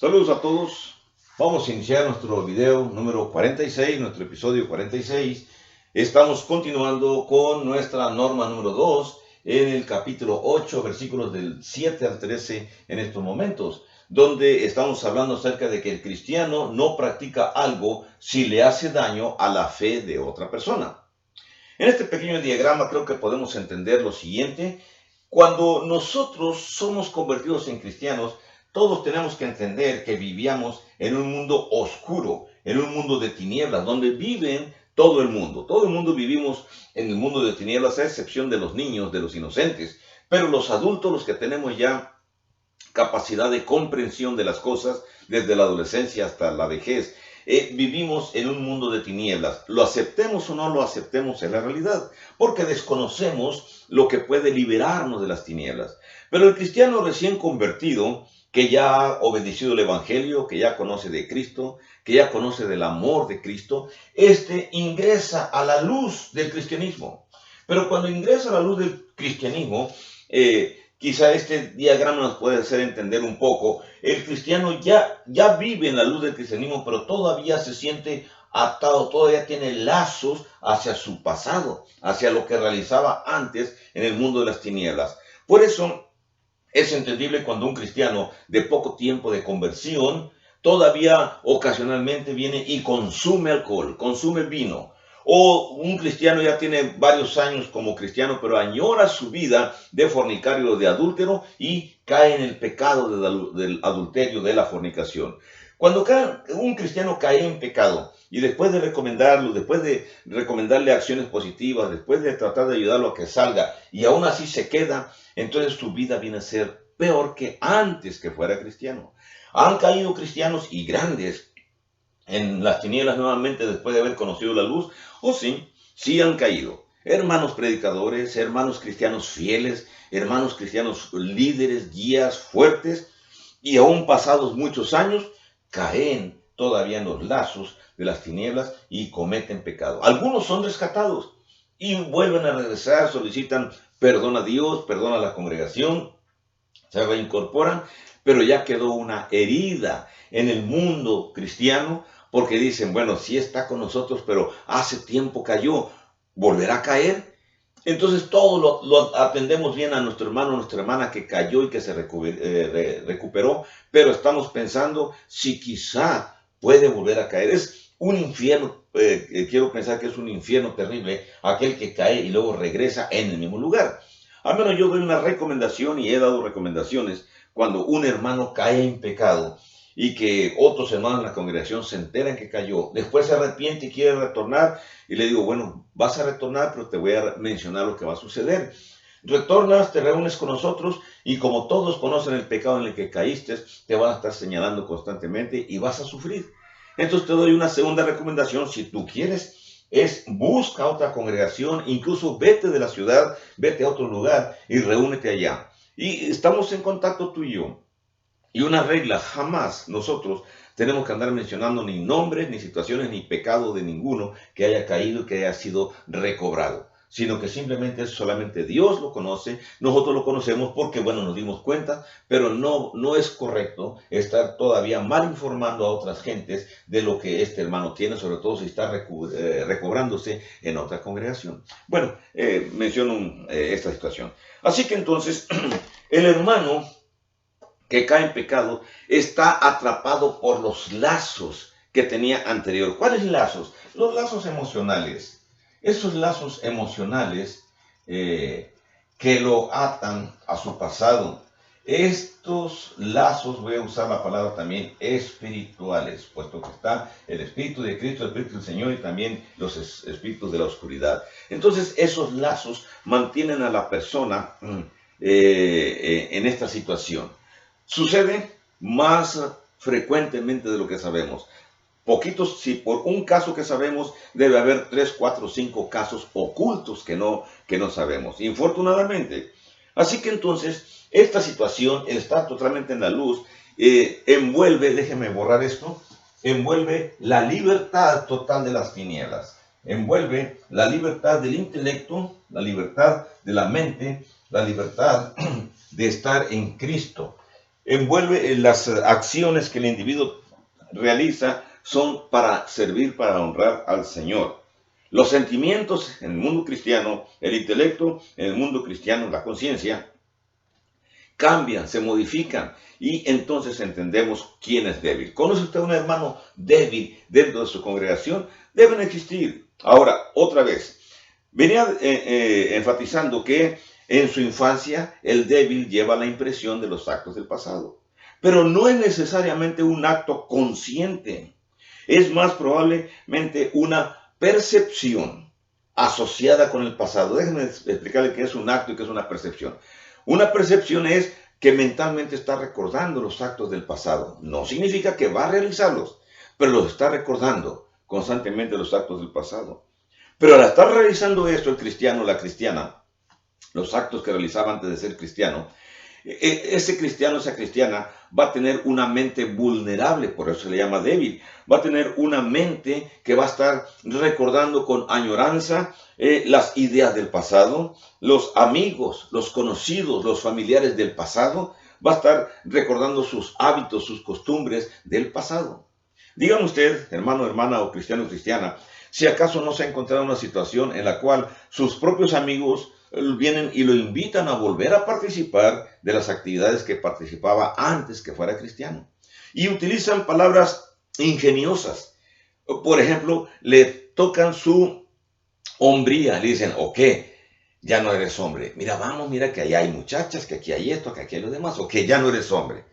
Saludos a todos. Vamos a iniciar nuestro video número 46, nuestro episodio 46. Estamos continuando con nuestra norma número 2 en el capítulo 8, versículos del 7 al 13 en estos momentos, donde estamos hablando acerca de que el cristiano no practica algo si le hace daño a la fe de otra persona. En este pequeño diagrama creo que podemos entender lo siguiente. Cuando nosotros somos convertidos en cristianos, todos tenemos que entender que vivíamos en un mundo oscuro, en un mundo de tinieblas, donde viven todo el mundo. Todo el mundo vivimos en el mundo de tinieblas, a excepción de los niños, de los inocentes. Pero los adultos, los que tenemos ya capacidad de comprensión de las cosas, desde la adolescencia hasta la vejez, vivimos en un mundo de tinieblas. Lo aceptemos o no lo aceptemos en la realidad, porque desconocemos lo que puede liberarnos de las tinieblas. Pero el cristiano recién convertido, que ya ha obedecido el Evangelio, que ya conoce de Cristo, que ya conoce del amor de Cristo, ingresa a la luz del cristianismo. Pero cuando ingresa a la luz del cristianismo, quizá este diagrama nos puede hacer entender un poco. El cristiano ya vive en la luz del cristianismo, pero todavía se siente atado, todavía tiene lazos hacia su pasado, hacia lo que realizaba antes en el mundo de las tinieblas. Por eso es entendible cuando un cristiano de poco tiempo de conversión todavía ocasionalmente viene y consume alcohol, consume vino. O un cristiano ya tiene varios años como cristiano, pero añora su vida de fornicario o de adúltero y cae en el pecado del adulterio, de la fornicación. Cuando un cristiano cae en pecado y después de recomendarlo, después de recomendarle acciones positivas, después de tratar de ayudarlo a que salga y aún así se queda, entonces su vida viene a ser peor que antes que fuera cristiano. Han caído cristianos y grandes en las tinieblas nuevamente después de haber conocido la luz, o sí han caído. Hermanos predicadores, hermanos cristianos fieles, hermanos cristianos líderes, guías fuertes, y aún pasados muchos años, caen todavía en los lazos de las tinieblas y cometen pecado. Algunos son rescatados y vuelven a regresar, solicitan perdón a Dios, perdón a la congregación, se reincorporan, pero ya quedó una herida en el mundo cristiano, porque dicen, bueno, sí está con nosotros, pero hace tiempo cayó, ¿volverá a caer? Entonces todo lo atendemos bien a nuestro hermano, nuestra hermana que cayó y que se recuperó, pero estamos pensando si quizá puede volver a caer. Es un infierno, quiero pensar que es un infierno terrible aquel que cae y luego regresa en el mismo lugar. Al menos yo doy una recomendación y he dado recomendaciones cuando un hermano cae en pecado y que otros hermanos en la congregación se enteran que cayó, después se arrepiente y quiere retornar, y le digo, bueno, vas a retornar, pero te voy a mencionar lo que va a suceder. Retornas, te reúnes con nosotros, y como todos conocen el pecado en el que caíste, te van a estar señalando constantemente y vas a sufrir. Entonces te doy una segunda recomendación, si tú quieres, busca otra congregación, incluso vete de la ciudad, vete a otro lugar y reúnete allá. Y estamos en contacto tú y yo. Y una regla, jamás nosotros tenemos que andar mencionando ni nombres, ni situaciones, ni pecado de ninguno que haya caído y que haya sido recobrado, sino que simplemente solamente Dios lo conoce, nosotros lo conocemos porque, bueno, nos dimos cuenta, pero no es correcto estar todavía mal informando a otras gentes de lo que este hermano tiene, sobre todo si está recobrándose en otra congregación. Bueno, menciono esta situación. Así que entonces, el hermano que cae en pecado está atrapado por los lazos que tenía anterior. ¿Cuáles lazos? Los lazos emocionales. Esos lazos emocionales que lo atan a su pasado. Estos lazos, voy a usar la palabra también, espirituales, puesto que está el Espíritu de Cristo, el Espíritu del Señor y también los espíritus de la oscuridad. Entonces, esos lazos mantienen a la persona en esta situación. Sucede más frecuentemente de lo que sabemos. Poquitos, si por un caso que sabemos, debe haber 3, 4, 5 casos ocultos que no sabemos, infortunadamente. Así que entonces, esta situación está totalmente en la luz, envuelve, déjenme borrar esto, envuelve la libertad total de las tinieblas, envuelve la libertad del intelecto, la libertad de la mente, la libertad de estar en Cristo. envuelve las acciones que el individuo realiza son para servir, para honrar al Señor. Los sentimientos en el mundo cristiano, el intelecto en el mundo cristiano, la conciencia, cambian, se modifican y entonces entendemos quién es débil. ¿Conoce usted a un hermano débil dentro de su congregación? Deben existir. Ahora, otra vez, venía enfatizando que en su infancia el débil lleva la impresión de los actos del pasado, pero no es necesariamente un acto consciente. Es más probablemente una percepción asociada con el pasado. Déjenme explicarle qué es un acto y qué es una percepción. Una percepción es que mentalmente está recordando los actos del pasado. No significa que va a realizarlos, pero los está recordando constantemente los actos del pasado. Pero al estar realizando esto el cristiano, la cristiana, los actos que realizaba antes de ser cristiano, ese cristiano, esa cristiana, va a tener una mente vulnerable, por eso se le llama débil. Va a tener una mente que va a estar recordando con añoranza las ideas del pasado, los amigos, los conocidos, los familiares del pasado. Va a estar recordando sus hábitos, sus costumbres del pasado. Dígame usted, hermano, hermana o cristiano o cristiana, si acaso no se ha encontrado una situación en la cual sus propios amigos vienen y lo invitan a volver a participar de las actividades que participaba antes que fuera cristiano. Y utilizan palabras ingeniosas. Por ejemplo, le tocan su hombría, le dicen, ok, ya no eres hombre. Mira, vamos, mira que allá hay muchachas, que aquí hay esto, que aquí hay lo demás. Ok, ya no eres hombre.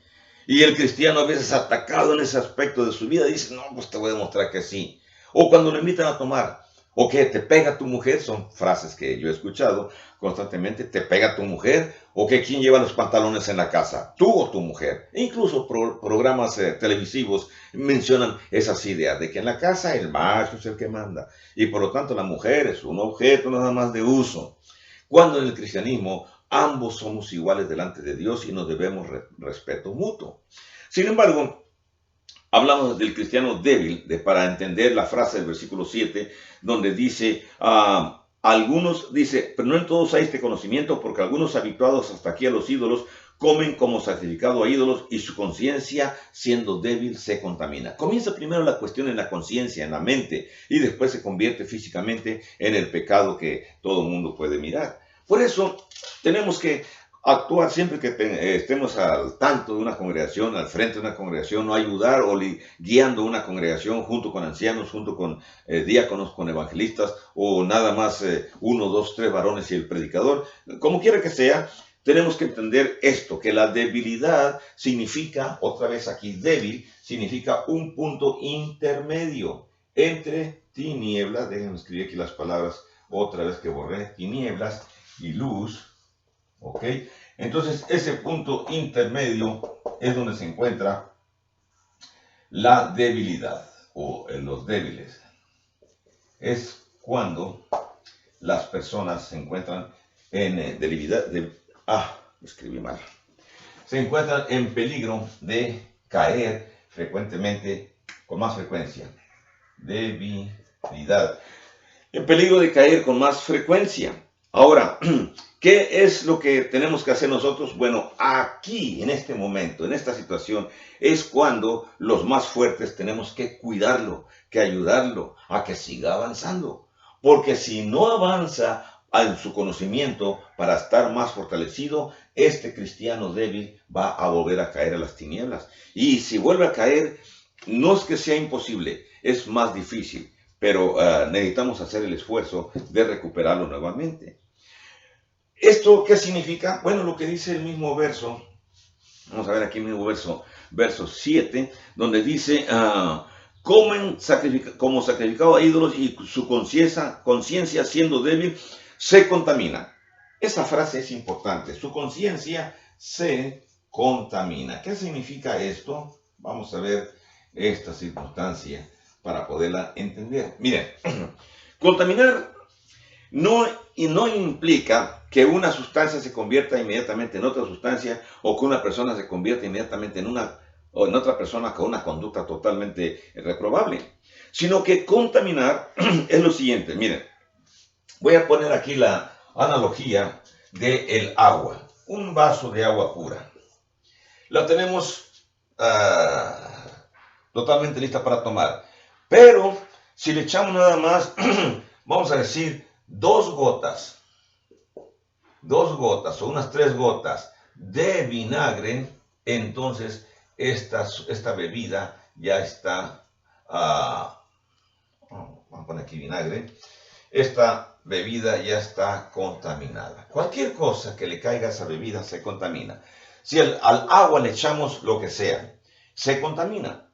Y el cristiano a veces atacado en ese aspecto de su vida dice, no, pues te voy a demostrar que sí. O cuando lo invitan a tomar, o que te pega tu mujer, son frases que yo he escuchado constantemente, te pega tu mujer, o que quién lleva los pantalones en la casa, tú o tu mujer. E incluso programas televisivos mencionan esas ideas de que en la casa el macho es el que manda, y por lo tanto la mujer es un objeto nada más de uso. Cuando en el cristianismo ambos somos iguales delante de Dios y nos debemos respeto mutuo. Sin embargo, hablamos del cristiano débil para entender la frase del versículo 7, donde dice, algunos, dice, pero no en todos hay este conocimiento, porque algunos habituados hasta aquí a los ídolos comen como sacrificado a ídolos y su conciencia, siendo débil, se contamina. Comienza primero la cuestión en la conciencia, en la mente, y después se convierte físicamente en el pecado que todo el mundo puede mirar. Por eso tenemos que actuar siempre que estemos al tanto de una congregación, al frente de una congregación, o ayudar o guiando una congregación junto con ancianos, junto con diáconos, con evangelistas, o nada más 1, 2, 3 varones y el predicador. Como quiera que sea, tenemos que entender esto, que la debilidad significa, otra vez aquí débil, significa un punto intermedio entre tinieblas, déjenme escribir aquí las palabras otra vez que borré, tinieblas y luz. ¿Ok? Entonces, ese punto intermedio es donde se encuentra la debilidad o en los débiles. Es cuando las personas se encuentran en debilidad, escribí mal. Se encuentran en peligro de caer frecuentemente, con más frecuencia. Debilidad. En peligro de caer con más frecuencia. Ahora, ¿qué es lo que tenemos que hacer nosotros? Bueno, aquí, en este momento, en esta situación, es cuando los más fuertes tenemos que cuidarlo, que ayudarlo a que siga avanzando. Porque si no avanza en su conocimiento para estar más fortalecido, este cristiano débil va a volver a caer a las tinieblas. Y si vuelve a caer, no es que sea imposible, es más difícil. Pero necesitamos hacer el esfuerzo de recuperarlo nuevamente. ¿Esto qué significa? Bueno, lo que dice el mismo verso, vamos a ver aquí el mismo verso 7, donde dice, comen como sacrificado a ídolos y su conciencia siendo débil se contamina. Esa frase es importante, su conciencia se contamina. ¿Qué significa esto? Vamos a ver esta circunstancia para poderla entender. Miren, contaminar no implica que una sustancia se convierta inmediatamente en otra sustancia o que una persona se convierta inmediatamente en otra persona con una conducta totalmente reprobable, sino que contaminar es lo siguiente. Miren, voy a poner aquí la analogía del agua, un vaso de agua pura. la tenemos totalmente lista para tomar. Pero si le echamos nada más, vamos a decir 2 gotas o unas 3 gotas de vinagre, entonces esta bebida ya está, vamos a poner aquí vinagre, esta bebida ya está contaminada. Cualquier cosa que le caiga a esa bebida se contamina. Si al agua le echamos lo que sea, se contamina.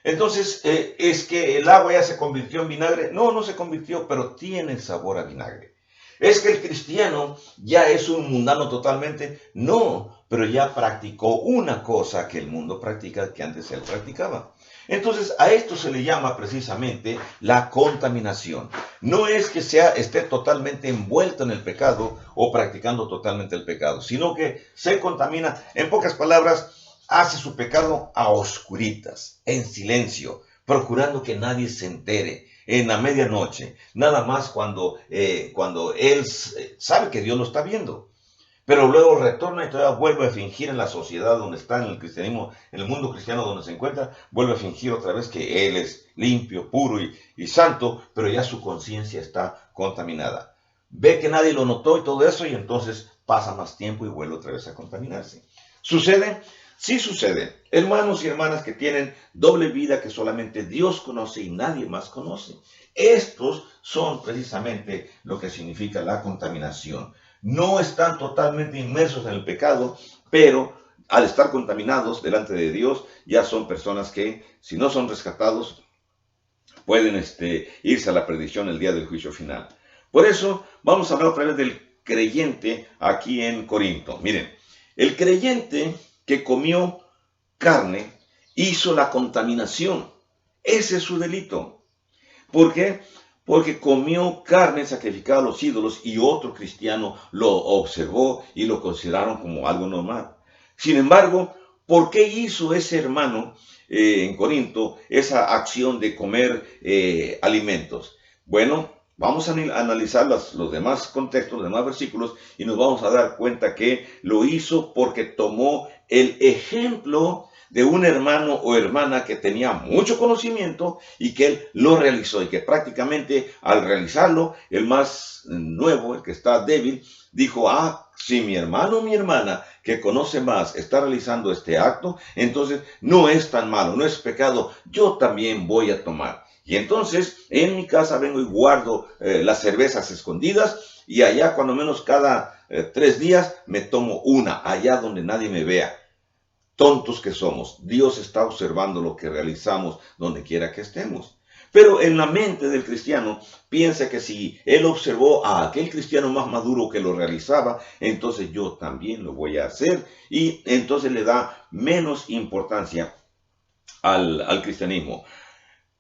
Entonces, ¿es que el agua ya se convirtió en vinagre? No, no se convirtió, pero tiene sabor a vinagre. ¿Es que el cristiano ya es un mundano totalmente? No, pero ya practicó una cosa que el mundo practica, que antes él practicaba. Entonces, a esto se le llama precisamente la contaminación. No es que esté totalmente envuelto en el pecado o practicando totalmente el pecado, sino que se contamina. En pocas palabras, hace su pecado a oscuritas, en silencio, procurando que nadie se entere, en la medianoche, nada más cuando él sabe que Dios lo está viendo. Pero luego retorna y todavía vuelve a fingir en la sociedad donde está, en el cristianismo, en el mundo cristiano donde se encuentra, vuelve a fingir otra vez que él es limpio, puro y santo, pero ya su conciencia está contaminada. Ve que nadie lo notó y todo eso, y entonces pasa más tiempo y vuelve otra vez a contaminarse. ¿Sucede? Sí sucede. Hermanos y hermanas que tienen doble vida que solamente Dios conoce y nadie más conoce. Estos son precisamente lo que significa la contaminación. No están totalmente inmersos en el pecado, pero al estar contaminados delante de Dios, ya son personas que, si no son rescatados, pueden irse a la perdición el día del juicio final. Por eso, vamos a hablar otra vez del creyente aquí en Corinto. Miren, el creyente que comió carne hizo la contaminación. Ese es su delito. ¿Por qué? Porque comió carne sacrificada a los ídolos y otro cristiano lo observó y lo consideraron como algo normal. Sin embargo, ¿por qué hizo ese hermano en Corinto esa acción de comer alimentos? Bueno, vamos a analizar los demás contextos, los demás versículos, y nos vamos a dar cuenta que lo hizo porque tomó el ejemplo de un hermano o hermana que tenía mucho conocimiento y que él lo realizó, y que prácticamente al realizarlo, el más nuevo, el que está débil, dijo: si mi hermano o mi hermana que conoce más está realizando este acto, entonces no es tan malo, no es pecado, yo también voy a tomar. Y entonces en mi casa vengo y guardo las cervezas escondidas, y allá cuando menos cada 3 días me tomo una, allá donde nadie me vea. Tontos que somos, Dios está observando lo que realizamos donde quiera que estemos. Pero en la mente del cristiano piensa que si él observó a aquel cristiano más maduro que lo realizaba, entonces yo también lo voy a hacer, y entonces le da menos importancia al cristianismo.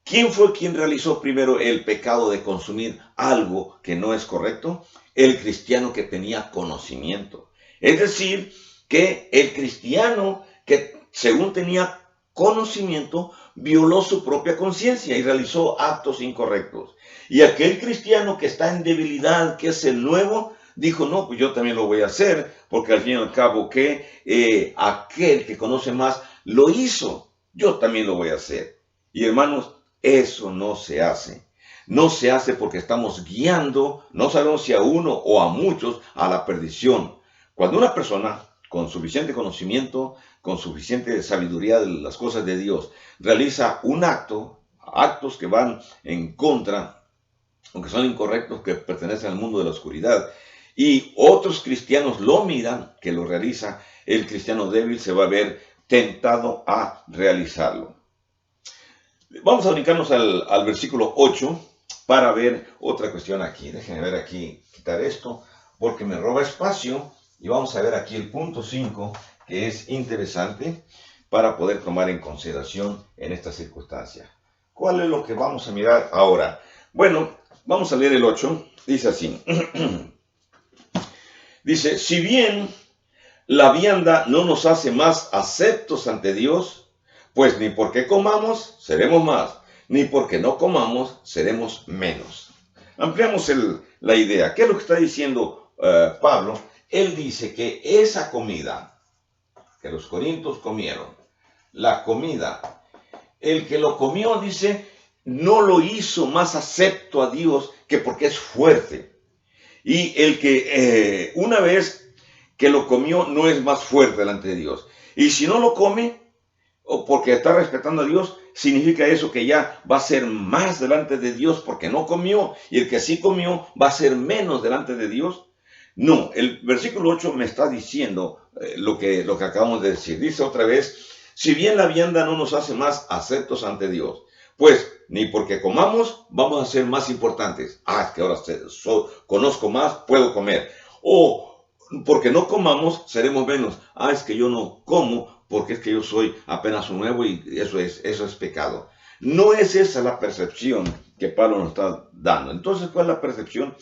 ¿Quién fue quien realizó primero el pecado de consumir algo que no es correcto? El cristiano que tenía conocimiento. Es decir, que el cristiano que según tenía conocimiento violó su propia conciencia y realizó actos incorrectos. Y aquel cristiano que está en debilidad, que es el nuevo, dijo: no, pues yo también lo voy a hacer, porque al fin y al cabo que aquel que conoce más lo hizo, yo también lo voy a hacer. Y hermanos, eso no se hace. No se hace porque estamos guiando, no sabemos si a uno o a muchos, a la perdición. Cuando una persona con suficiente conocimiento, con suficiente sabiduría de las cosas de Dios, realiza un actos que van en contra, aunque son incorrectos, que pertenecen al mundo de la oscuridad, y otros cristianos lo miran, que lo realiza, el cristiano débil se va a ver tentado a realizarlo. Vamos a brincarnos al versículo 8 para ver otra cuestión aquí. Déjenme ver aquí, quitar esto, porque me roba espacio. Y vamos a ver aquí el punto 5, que es interesante para poder tomar en consideración en esta circunstancia. ¿Cuál es lo que vamos a mirar ahora? Bueno, vamos a leer el 8. Dice así. Dice: si bien la vianda no nos hace más aceptos ante Dios, pues ni porque comamos seremos más, ni porque no comamos seremos menos. Ampliamos la idea. ¿Qué es lo que está diciendo Pablo? Él dice que esa comida que los corintios comieron, la comida, el que lo comió, dice, no lo hizo más acepto a Dios que porque es fuerte. Y el que una vez que lo comió no es más fuerte delante de Dios. Y si no lo come, o porque está respetando a Dios, significa eso que ya va a ser más delante de Dios porque no comió, y el que sí comió va a ser menos delante de Dios. No, el versículo 8 me está diciendo lo que acabamos de decir. Dice otra vez, si bien la vianda no nos hace más aceptos ante Dios, pues ni porque comamos vamos a ser más importantes. Ah, es que ahora conozco más, puedo comer. O porque no comamos, seremos menos. Ah, es que yo no como porque es que yo soy apenas un nuevo y eso es pecado. No es esa la percepción que Pablo nos está dando. Entonces, ¿cuál es la percepción?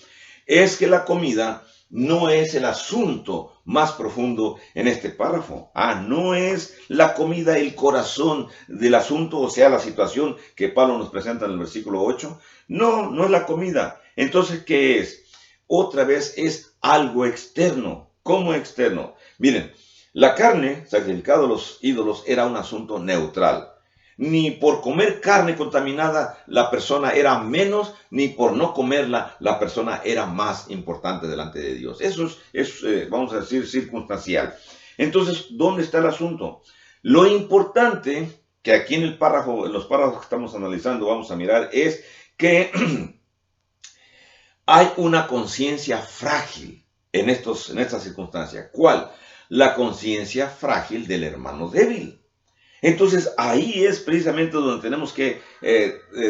Es que la comida no es el asunto más profundo en este párrafo. No es la comida el corazón del asunto, o sea, la situación que Pablo nos presenta en el versículo 8. No, no es la comida. Entonces, ¿qué es? Otra vez es algo externo. ¿Cómo externo? Miren, la carne, sacrificada a los ídolos, era un asunto neutral. Ni por comer carne contaminada la persona era menos, ni por no comerla la persona era más importante delante de Dios. Eso es vamos a decir, circunstancial. Entonces, ¿dónde está el asunto? Lo importante que aquí en los párrafos que estamos analizando vamos a mirar es que hay una conciencia frágil en estas circunstancias. ¿Cuál? La conciencia frágil del hermano débil. Entonces ahí es precisamente donde tenemos que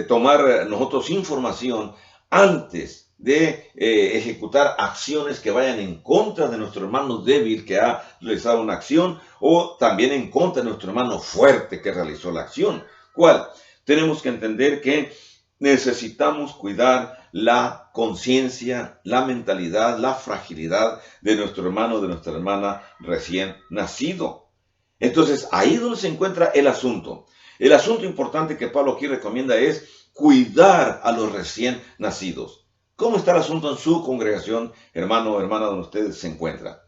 tomar nosotros información antes de ejecutar acciones que vayan en contra de nuestro hermano débil que ha realizado una acción, o también en contra de nuestro hermano fuerte que realizó la acción. ¿Cuál? Tenemos que entender que necesitamos cuidar la conciencia, la mentalidad, la fragilidad de nuestro hermano, de nuestra hermana recién nacido. Entonces, ahí es donde se encuentra el asunto. El asunto importante que Pablo aquí recomienda es cuidar a los recién nacidos. ¿Cómo está el asunto en su congregación, hermano o hermana, donde ustedes se encuentran?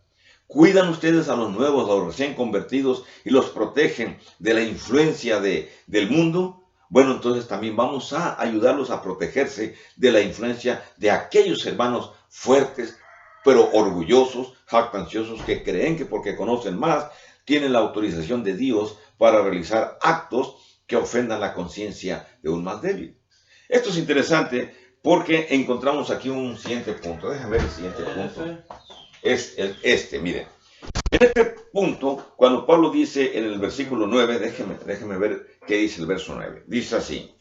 ¿Cuidan ustedes a los nuevos, a los recién convertidos, y los protegen de la influencia del mundo? Bueno, entonces también vamos a ayudarlos a protegerse de la influencia de aquellos hermanos fuertes, pero orgullosos, jactanciosos, que creen que porque conocen más, tienen la autorización de Dios para realizar actos que ofendan la conciencia de un más débil. Esto es interesante porque encontramos aquí un siguiente punto. Déjame ver el siguiente punto. Es miren. En este punto, cuando Pablo dice en el versículo 9, déjeme ver qué dice el verso 9. Dice así.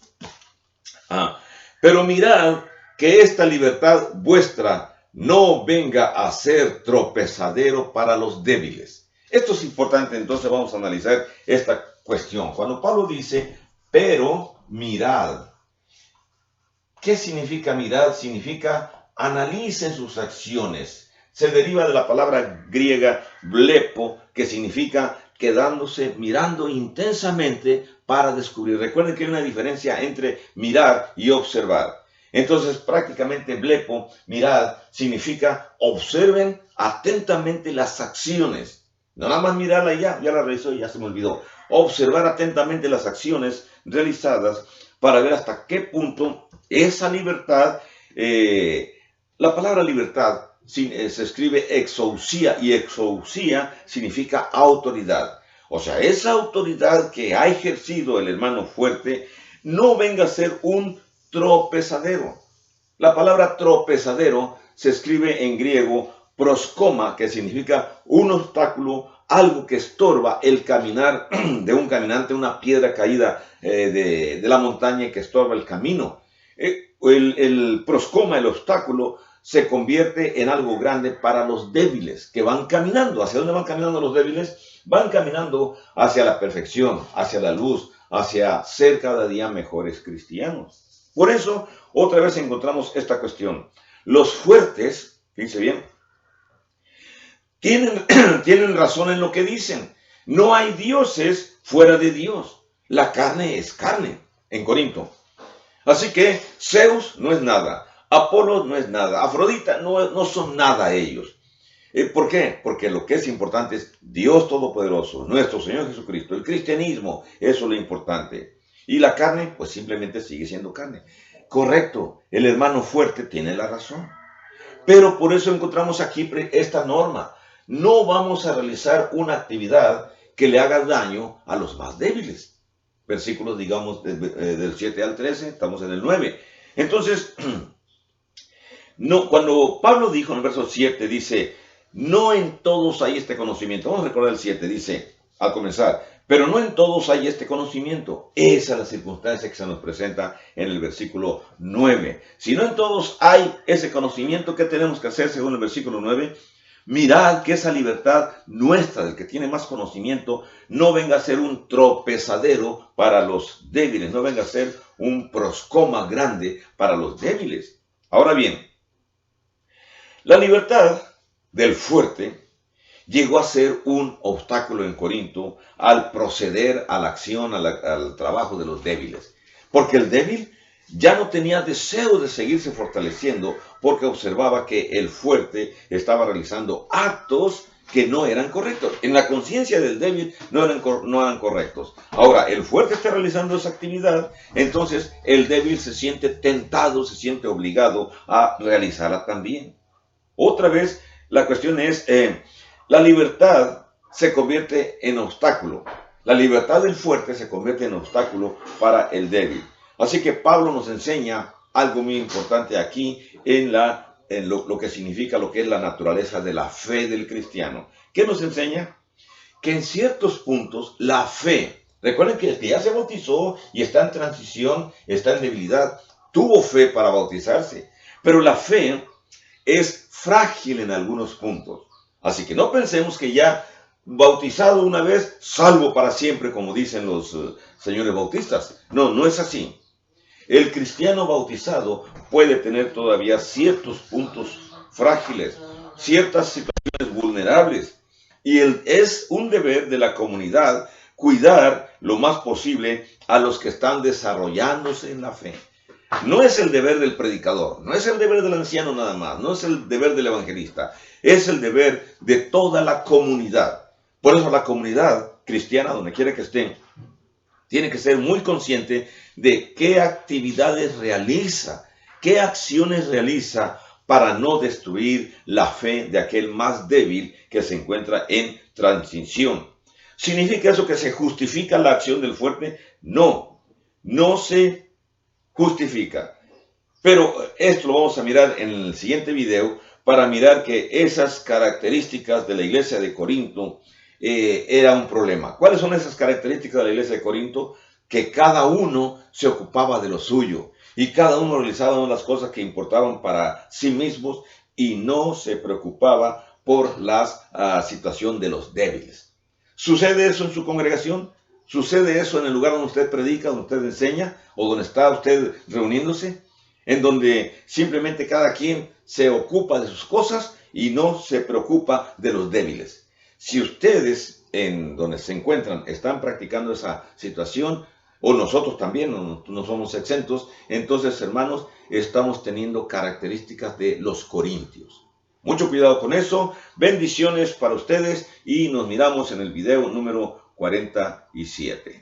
Pero mirad que esta libertad vuestra no venga a ser tropezadero para los débiles. Esto es importante, entonces vamos a analizar esta cuestión. Cuando Pablo dice, pero mirad. ¿Qué significa mirad? Significa analicen sus acciones. Se deriva de la palabra griega blepo, que significa quedándose mirando intensamente para descubrir. Recuerden que hay una diferencia entre mirar y observar. Entonces, prácticamente blepo, mirad, significa observen atentamente las acciones. No nada más mirarla y ya la realizó y ya se me olvidó. Observar atentamente las acciones realizadas para ver hasta qué punto esa libertad, la palabra libertad se escribe exousia, y exousia significa autoridad. O sea, esa autoridad que ha ejercido el hermano fuerte no venga a ser un tropezadero. La palabra tropezadero se escribe en griego proskoma, que significa un obstáculo, algo que estorba el caminar de un caminante, una piedra caída de la montaña que estorba el camino. El proskoma, el obstáculo, se convierte en algo grande para los débiles que van caminando. ¿Hacia dónde van caminando los débiles? Van caminando hacia la perfección, hacia la luz, hacia ser cada día mejores cristianos. Por eso, otra vez encontramos esta cuestión. Los fuertes, fíjense bien, tienen razón en lo que dicen. No hay dioses fuera de Dios. La carne es carne, en Corinto. Así que Zeus no es nada, Apolo no es nada, Afrodita no son nada ellos. ¿Por qué? Porque lo que es importante es Dios Todopoderoso, nuestro Señor Jesucristo. El cristianismo, eso es lo importante. Y la carne, pues simplemente sigue siendo carne. Correcto, el hermano fuerte tiene la razón. Pero por eso encontramos aquí esta norma. No vamos a realizar una actividad que le haga daño a los más débiles. Versículos, digamos, del 7 al 13, estamos en el 9. Entonces, no, cuando Pablo dijo en el verso 7, dice, no en todos hay este conocimiento. Vamos a recordar el 7, dice, al comenzar, pero no en todos hay este conocimiento. Esa es la circunstancia que se nos presenta en el versículo 9. Si no en todos hay ese conocimiento, ¿qué tenemos que hacer según el versículo 9? Mirad que esa libertad nuestra, del que tiene más conocimiento, no venga a ser un tropezadero para los débiles, no venga a ser un proscoma grande para los débiles. Ahora bien, la libertad del fuerte llegó a ser un obstáculo en Corinto al proceder a la acción, al trabajo de los débiles. Porque el débil ya no tenía deseo de seguirse fortaleciendo porque observaba que el fuerte estaba realizando actos que no eran correctos. En la conciencia del débil no eran correctos. Ahora, el fuerte está realizando esa actividad, entonces el débil se siente tentado, se siente obligado a realizarla también. Otra vez, la cuestión es, la libertad se convierte en obstáculo. La libertad del fuerte se convierte en obstáculo para el débil. Así que Pablo nos enseña algo muy importante aquí en lo que significa lo que es la naturaleza de la fe del cristiano. ¿Qué nos enseña? Que en ciertos puntos la fe, recuerden que el que ya se bautizó y está en transición, está en debilidad, tuvo fe para bautizarse, pero la fe es frágil en algunos puntos. Así que no pensemos que ya bautizado una vez, salvo para siempre, como dicen los señores bautistas. No, no es así. El cristiano bautizado puede tener todavía ciertos puntos frágiles, ciertas situaciones vulnerables. Y es un deber de la comunidad cuidar lo más posible a los que están desarrollándose en la fe. No es el deber del predicador, no es el deber del anciano nada más, no es el deber del evangelista, es el deber de toda la comunidad. Por eso la comunidad cristiana, donde quiera que estén, tiene que ser muy consciente de qué actividades realiza, qué acciones realiza para no destruir la fe de aquel más débil que se encuentra en transición. ¿Significa eso que se justifica la acción del fuerte? No, no se justifica. Pero esto lo vamos a mirar en el siguiente video para mirar que esas características de la iglesia de Corinto era un problema. ¿Cuáles son esas características de la iglesia de Corinto? Que cada uno se ocupaba de lo suyo y cada uno realizaba las cosas que importaban para sí mismos y no se preocupaba por la situación de los débiles. ¿Sucede eso en su congregación? ¿Sucede eso en el lugar donde usted predica, donde usted enseña o donde está usted reuniéndose? En donde simplemente cada quien se ocupa de sus cosas y no se preocupa de los débiles. Si ustedes en donde se encuentran están practicando esa situación, o nosotros también, no somos exentos, entonces hermanos, estamos teniendo características de los corintios. Mucho cuidado con eso, bendiciones para ustedes y nos miramos en el video número 47.